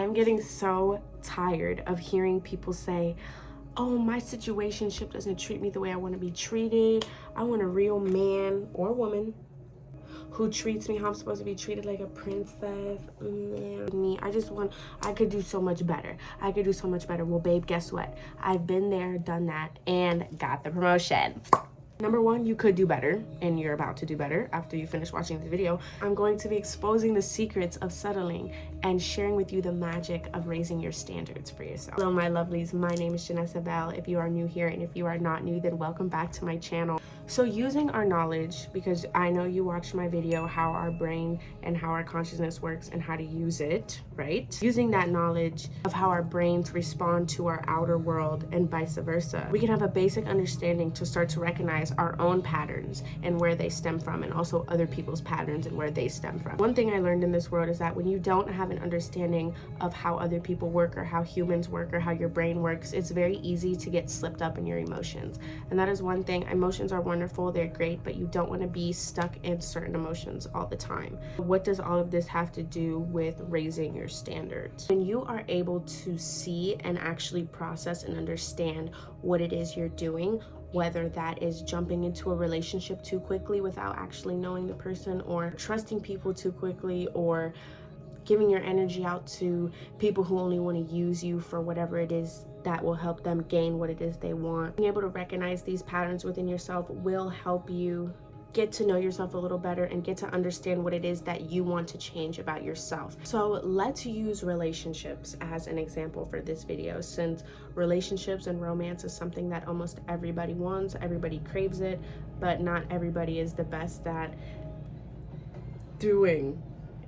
I'm getting so tired of hearing people say, oh, my situationship doesn't treat me the way I want to be treated. I want a real man or woman who treats me how I'm supposed to be treated, like a princess. I could do so much better. I could do so much better. Well, babe, guess what? I've been there, done that, and got the promotion. Number one, you could do better, and you're about to do better after you finish watching this video. I'm going to be exposing the secrets of settling and sharing with you the magic of raising your standards for yourself. Hello, my lovelies. My name is Janessa-Belle. If you are new here, and if you are not new, then welcome back to my channel. So using our knowledge, because I know you watched my video, how our brain and how our consciousness works and how to use it, right? Using that knowledge of how our brains respond to our outer world and vice versa, we can have a basic understanding to start to recognize our own patterns and where they stem from, and also other people's patterns and where they stem from. One thing I learned in this world is that when you don't have an understanding of how other people work or how humans work or how your brain works, it's very easy to get slipped up in your emotions. And that is one thing. Emotions are wonderful, they're great, but you don't want to be stuck in certain emotions all the time. What does all of this have to do with raising your standards? When you are able to see and actually process and understand what it is you're doing, whether that is jumping into a relationship too quickly without actually knowing the person, or trusting people too quickly, or giving your energy out to people who only want to use you for whatever it is that will help them gain what it is they want. Being able to recognize these patterns within yourself will help you get to know yourself a little better and get to understand what it is that you want to change about yourself. So let's use relationships as an example for this video, since relationships and romance is something that almost everybody wants, everybody craves it, but not everybody is the best at doing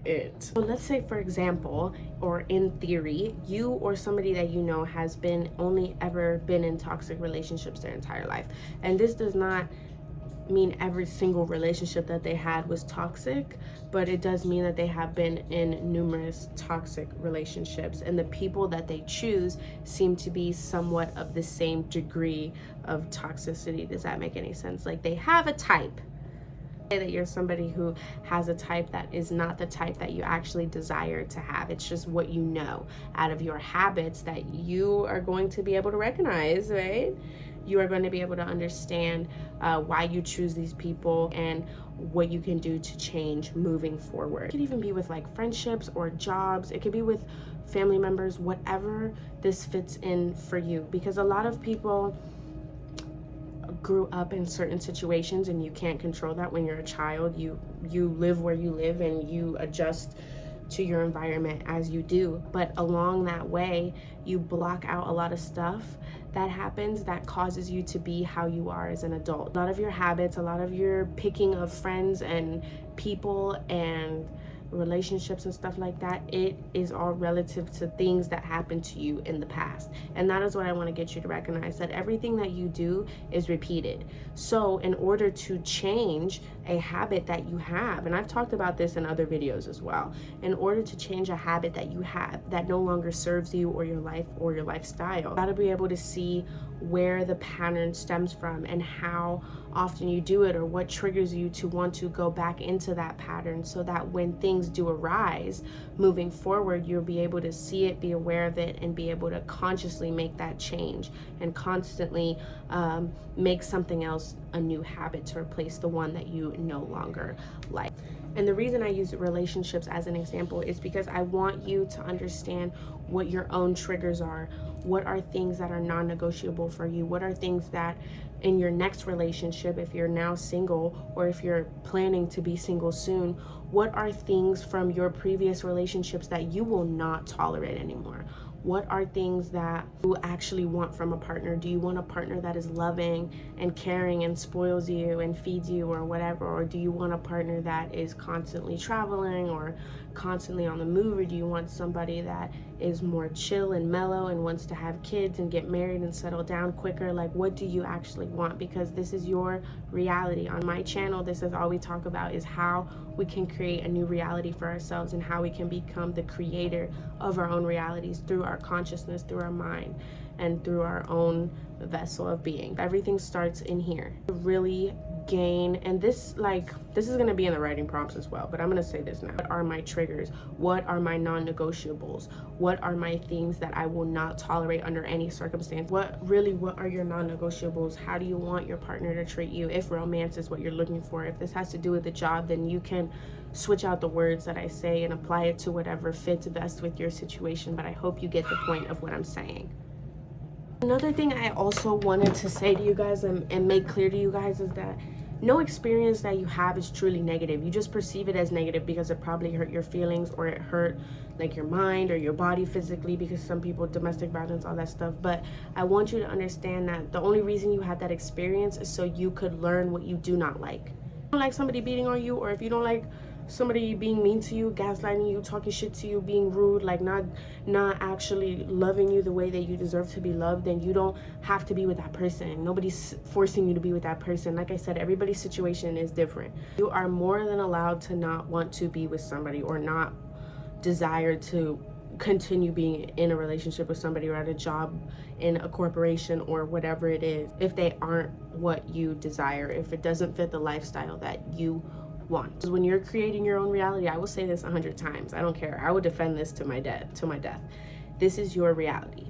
it. So let's say, for example, or in theory, you or somebody that you know has only ever been in toxic relationships their entire life. And this does not mean every single relationship that they had was toxic, but it does mean that they have been in numerous toxic relationships, and the people that they choose seem to be somewhat of the same degree of toxicity. Does that make any sense? Like, they have a type. Say that you're somebody who has a type that is not the type that you actually desire to have. It's just what you know out of your habits that you are going to be able to recognize, right? You are going to be able to understand why you choose these people and what you can do to change moving forward. It could even be with like friendships or jobs. It could be with family members, whatever this fits in for you, because a lot of people grew up in certain situations and you can't control that. When you're a child, you live where you live and you adjust to your environment as you do, but along that way you block out a lot of stuff that happens that causes you to be how you are as an adult. A lot of your habits, a lot of your picking of friends and people and relationships and stuff like that, it is all relative to things that happened to you in the past. And that is what I want to get you to recognize, that everything that you do is repeated. So in order to change a habit that you have, and I've talked about this in other videos as well, in order to change a habit that you have that no longer serves you or your life or your lifestyle, you got to be able to see where the pattern stems from and how often you do it, or what triggers you to want to go back into that pattern, so that when things do arise moving forward, you'll be able to see it, be aware of it, and be able to consciously make that change and constantly make something else a new habit to replace the one that you no longer like. And the reason I use relationships as an example is because I want you to understand what your own triggers are. What are things that are non-negotiable for you? What are things that in your next relationship, if you're now single or if you're planning to be single soon, what are things from your previous relationships that you will not tolerate anymore? What are things that you actually want from a partner? Do you want a partner that is loving and caring and spoils you and feeds you or whatever? Or do you want a partner that is constantly traveling or constantly on the move? Or do you want somebody that is more chill and mellow and wants to have kids and get married and settle down quicker? Like, what do you actually want? Because this is your reality. On my channel, this is all we talk about, is how we can create a new reality for ourselves and how we can become the creator of our own realities through our consciousness, through our mind, and through our own vessel of being. Everything starts in here. To really gain, and this is going to be in the writing prompts as well, but I'm going to say this now. What are my triggers? What are my non-negotiables? What are my things that I will not tolerate under any circumstance? What are your non-negotiables? How do you want your partner to treat you? If romance is what you're looking for, if this has to do with the job, then you can switch out the words that I say and apply it to whatever fits best with your situation, but I hope you get the point of what I'm saying. Another thing I also wanted to say to you guys and make clear to you guys is that no experience that you have is truly negative. You just perceive it as negative because it probably hurt your feelings, or it hurt like your mind or your body physically, because some people, domestic violence, all that stuff. But I want you to understand that the only reason you had that experience is so you could learn what you do not like. If you don't like somebody beating on you, or if you don't like somebody being mean to you, gaslighting you, talking shit to you, being rude, like not actually loving you the way that you deserve to be loved, then you don't have to be with that person. Nobody's forcing you to be with that person. Like I said, everybody's situation is different. You are more than allowed to not want to be with somebody, or not desire to continue being in a relationship with somebody, or at a job, in a corporation, or whatever it is, if they aren't what you desire, if it doesn't fit the lifestyle that you want. When you're creating your own reality, I will say this 100 times, I don't care, I will defend this to my death. This is your reality.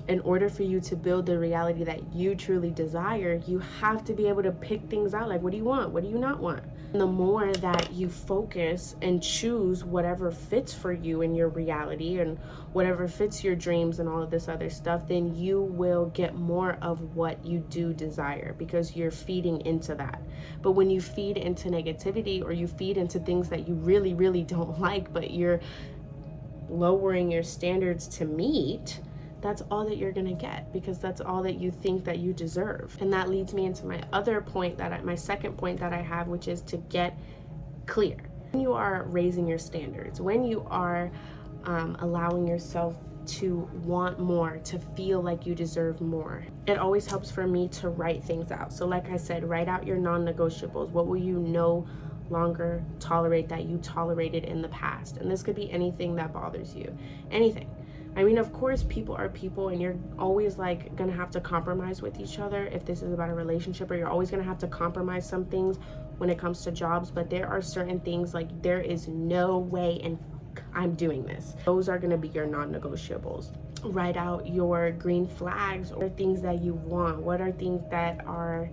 In order for you to build the reality that you truly desire, you have to be able to pick things out, like, what do you want, what do you not want? And the more that you focus and choose whatever fits for you in your reality, and whatever fits your dreams and all of this other stuff, then you will get more of what you do desire, because you're feeding into that. But when you feed into negativity, or you feed into things that you really, really don't like, but you're lowering your standards to meet, that's all that you're gonna get, because that's all that you think that you deserve. And that leads me into my other point, my second point that I have, which is to get clear. When you are raising your standards, when you are allowing yourself to want more, to feel like you deserve more, it always helps for me to write things out. So like I said, write out your non-negotiables. What will you no longer tolerate that you tolerated in the past? And this could be anything that bothers you, anything. I mean, of course, people are people, and you're always like gonna have to compromise with each other if this is about a relationship, or you're always gonna have to compromise some things when it comes to jobs. But there are certain things, like, there is no way and I'm doing this. Those are gonna be your non-negotiables. Write out your green flags, or things that you want. What are things that are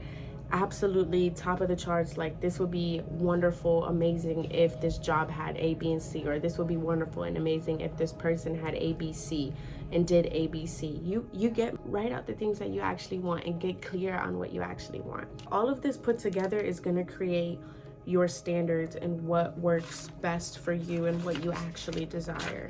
absolutely top of the charts, like, this would be wonderful, amazing if this job had A, B, and C, or this would be wonderful and amazing if this person had A, B, C and did A, B, C. You write out the things that you actually want and get clear on what you actually want. All of this put together is going to create your standards and what works best for you and what you actually desire.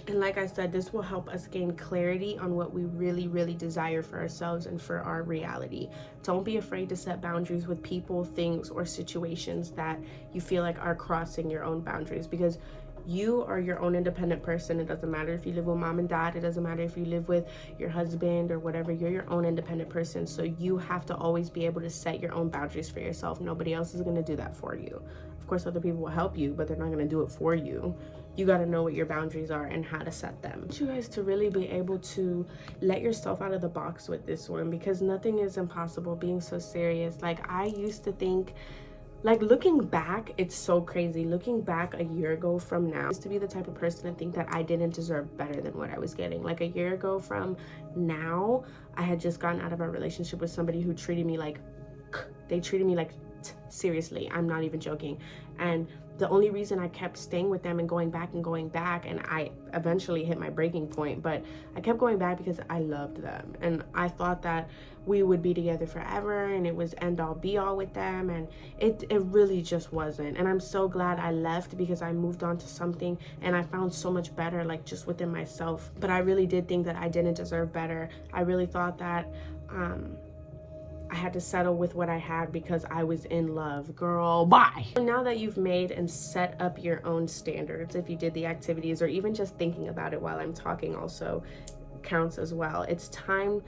And like I said, this will help us gain clarity on what we really, really desire for ourselves and for our reality. Don't be afraid to set boundaries with people, things, or situations that you feel like are crossing your own boundaries, because you are your own independent person. It doesn't matter if you live with mom and dad. It doesn't matter if you live with your husband or whatever. You're your own independent person. So you have to always be able to set your own boundaries for yourself. Nobody else is going to do that for you. Of course, other people will help you, but they're not going to do it for you. You got to know what your boundaries are and how to set them. I want you guys to really be able to let yourself out of the box with this one, because nothing is impossible. Being so serious. Like, I used to think, like, looking back, it's so crazy. Looking back a year ago from now, I used to be the type of person to think that I didn't deserve better than what I was getting. Like, a year ago from now, I had just gotten out of a relationship with somebody who treated me like, seriously, I'm not even joking. And the only reason I kept staying with them and going back, and I eventually hit my breaking point, but I kept going back because I loved them. And I thought that we would be together forever, and it was end all be all with them, and it really just wasn't. And I'm so glad I left, because I moved on to something and I found so much better, like, just within myself. But I really did think that I didn't deserve better. I really thought that I had to settle with what I had because I was in love. Girl, bye. Now that you've made and set up your own standards, if you did the activities, or even just thinking about it while I'm talking also counts as well, it's time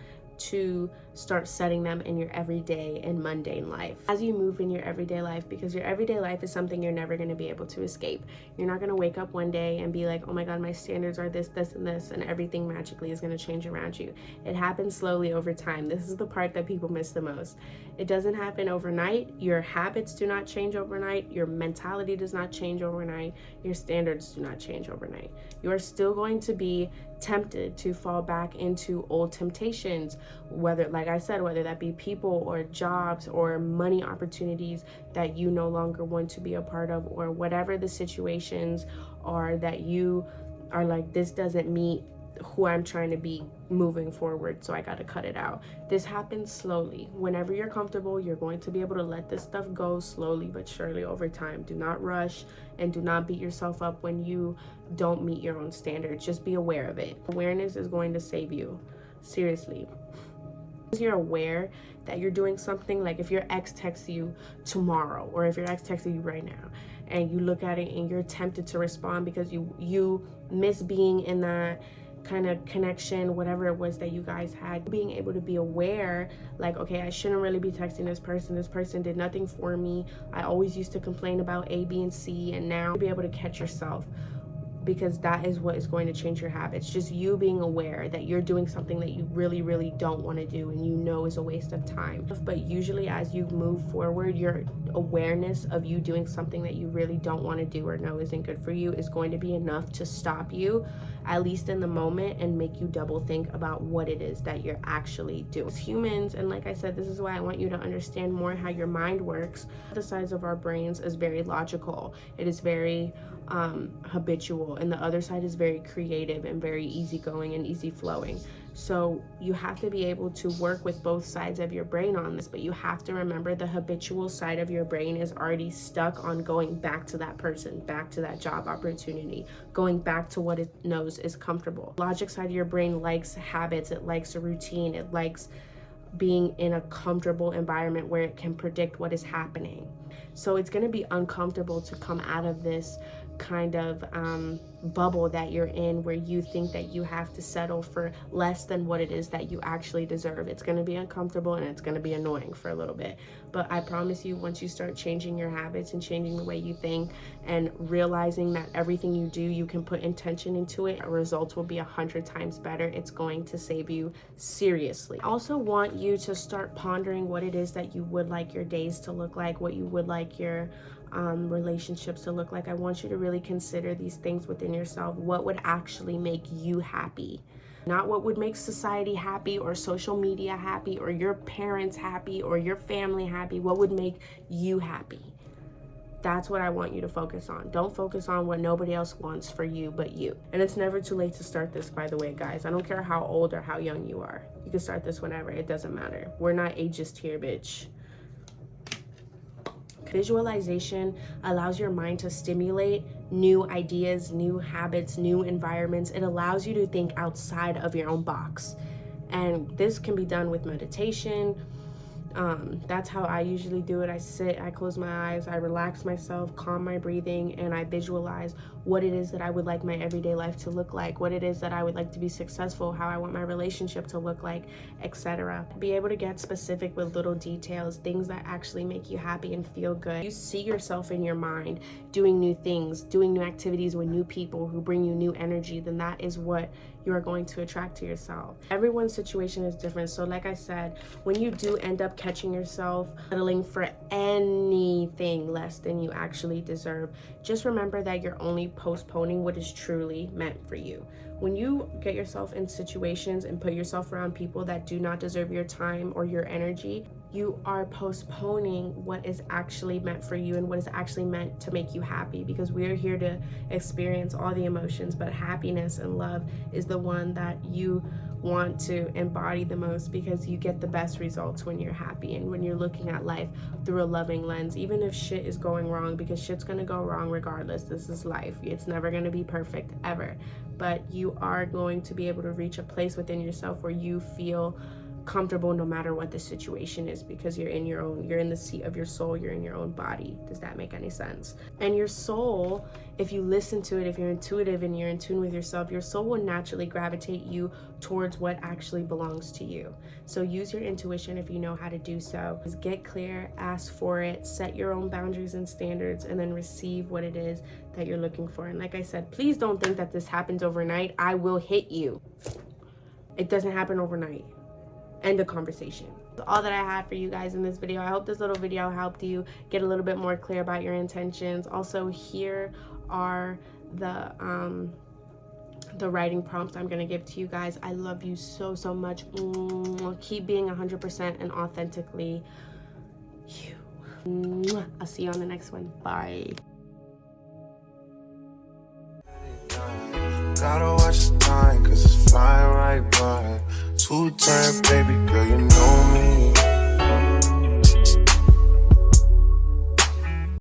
to start setting them in your everyday and mundane life as you move in your everyday life, because your everyday life is something you're never going to be able to escape. You're not going to wake up one day and be like, oh my god, my standards are this, this, and this, and everything magically is going to change around you. It happens slowly over time. This is the part that people miss the most. It doesn't happen overnight. Your habits do not change overnight. Your mentality does not change overnight. Your standards do not change overnight. You are still going to be tempted to fall back into old temptations, whether, like I said, whether that be people or jobs or money opportunities that you no longer want to be a part of, or whatever the situations are that you are like, this doesn't meet who I'm trying to be moving forward, so I gotta cut it out. This happens slowly. Whenever you're comfortable, you're going to be able to let this stuff go slowly but surely over time. Do not rush, and do not beat yourself up when you don't meet your own standards. Just be aware of it. Awareness is going to save you. Seriously. You're aware that you're doing something, like if your ex texts you tomorrow, or if your ex texts you right now, and you look at it and you're tempted to respond because you miss being in that kind of connection, whatever it was that you guys had, being able to be aware, like, okay, I shouldn't really be texting this person did nothing for me, I always used to complain about A, B, and C, and now be able to catch yourself, because that is what is going to change your habits. Just you being aware that you're doing something that you really, really don't want to do and you know is a waste of time. But usually as you move forward, your awareness of you doing something that you really don't want to do or know isn't good for you is going to be enough to stop you, at least in the moment, and make you double think about what it is that you're actually doing. As humans, and like I said, this is why I want you to understand more how your mind works. The sides of our brains is very logical. It is very habitual, and the other side is very creative and very easygoing and easy flowing. So you have to be able to work with both sides of your brain on this, but you have to remember the habitual side of your brain is already stuck on going back to that person, back to that job opportunity, going back to what it knows is comfortable. Logic side of your brain likes habits, it likes a routine, it likes being in a comfortable environment where it can predict what is happening. So it's going to be uncomfortable to come out of this kind of bubble that you're in, where you think that you have to settle for less than what it is that you actually deserve. It's going to be uncomfortable and it's going to be annoying for a little bit, but I promise you, once you start changing your habits and changing the way you think and realizing that everything you do, you can put intention into it, results will be 100 times better. It's going to save you seriously. I also want you to start pondering what it is that you would like your days to look like, what you would like your relationships to look like. I want you to really consider these things within yourself. What would actually make you happy? Not what would make society happy or social media happy or your parents happy or your family happy. What would make you happy? That's what I want you to focus on. Don't focus on what nobody else wants for you but you. And it's never too late to start this, by the way, guys. I don't care how old or how young you are. You can start this whenever. It doesn't matter. We're not ageist here, bitch. Visualization allows your mind to stimulate new ideas, new habits, new environments. It allows you to think outside of your own box. And this can be done with meditation. That's how I usually do it. I sit, I close my eyes, I relax myself, calm my breathing, and I visualize what it is that I would like my everyday life to look like, what it is that I would like to be successful, how I want my relationship to look like, etc. Be able to get specific with little details, things that actually make you happy and feel good. You see yourself in your mind doing new things, doing new activities with new people who bring you new energy, then that is what you are going to attract to yourself. Everyone's situation is different. So like I said, when you do end up catching yourself settling for anything less than you actually deserve, just remember that you're only postponing what is truly meant for you. When you get yourself in situations and put yourself around people that do not deserve your time or your energy, you are postponing what is actually meant for you and what is actually meant to make you happy, because we are here to experience all the emotions, but happiness and love is the one that you want to embody the most, because you get the best results when you're happy and when you're looking at life through a loving lens, even if shit is going wrong, because shit's gonna go wrong regardless. This is life. It's never gonna be perfect ever, but you are going to be able to reach a place within yourself where you feel comfortable no matter what the situation is, because you're in the seat of your soul, you're in your own body. Does that make any sense? And your soul, if you listen to it, if you're intuitive and you're in tune with yourself, your soul will naturally gravitate you towards what actually belongs to you. So use your intuition if you know how to do so. Just get clear, ask for it, set your own boundaries and standards, and then receive what it is that you're looking for. And like I said, please don't think that this happens overnight. I will hit you. It doesn't happen overnight. End of conversation. That's all that I had for you guys in this video. I hope this little video helped you get a little bit more clear about your intentions. Also, here are the writing prompts I'm gonna give to you guys. I love you so much. Keep being 100% and authentically you. I'll see you on the next one. Bye. Gotta watch the time, cause it's flying right by. Two-time, baby girl, you know me.